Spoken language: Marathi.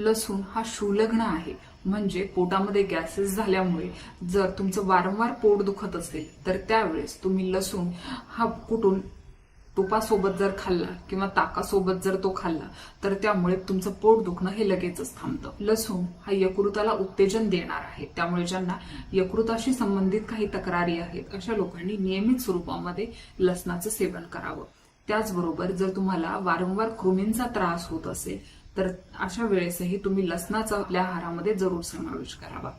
लसूण हा शूलग्न आहे, म्हणजे पोटामध्ये गॅसेस झाल्यामुळे जर तुमचं वारंवार पोट दुखत असेल तर त्यावेळेस तुम्ही लसूण हा कुटून तुपासोबत जर खाल्ला किंवा ताकासोबत जर तो खाल्ला तर त्यामुळे तुमचं पोट दुखणं हे लगेचच थांबतं. लसूण हा यकृताला उत्तेजन देणार आहे, त्यामुळे ज्यांना यकृताशी संबंधित काही तक्रारी आहेत अशा लोकांनी नियमित स्वरूपामध्ये लसणाचं सेवन करावं. त्याचबरोबर जर तुम्हाला वारंवार कृमींचा त्रास होत असेल तर अशा वेळेसही तुम्ही लसणाचा आपल्या आहारामध्ये जरूर समावेश करावा.